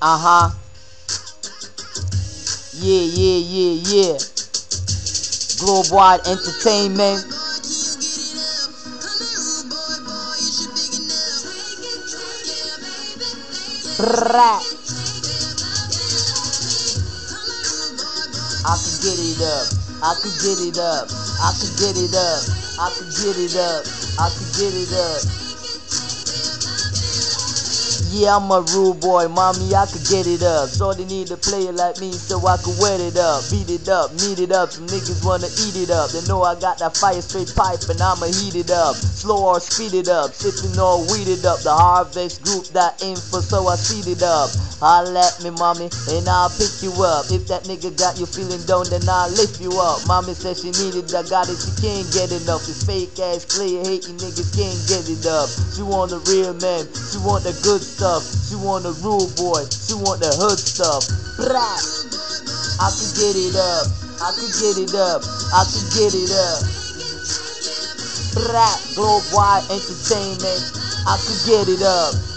Uh-huh. Yeah. Globewide Entertainment. Brrrah. I could get it up. I could get it up. I could get it up. I could get it up. I could get it up. Yeah, I'm a rude boy, mommy, I could get it up. So they need a player like me so I could wet it up, beat it up, meet it up. Some niggas wanna eat it up. They know I got that fire straight pipe and I'ma heat it up. Slow or speed it up, sipping or weeded up. The Harvest Group, that info, so I seed it up. Holla at me, mommy, and I'll pick you up. If that nigga got you feeling down, then I'll lift you up. Mommy said she needed, I got it, she can't get enough. This fake ass player hating niggas can't get it up. She want a real man, she want the good stuff. She want a rude boy, she want the hood stuff. Blah. I could get it up, I could get it up, I could get it up. Blah. Globewide Entertainment, I could get it up.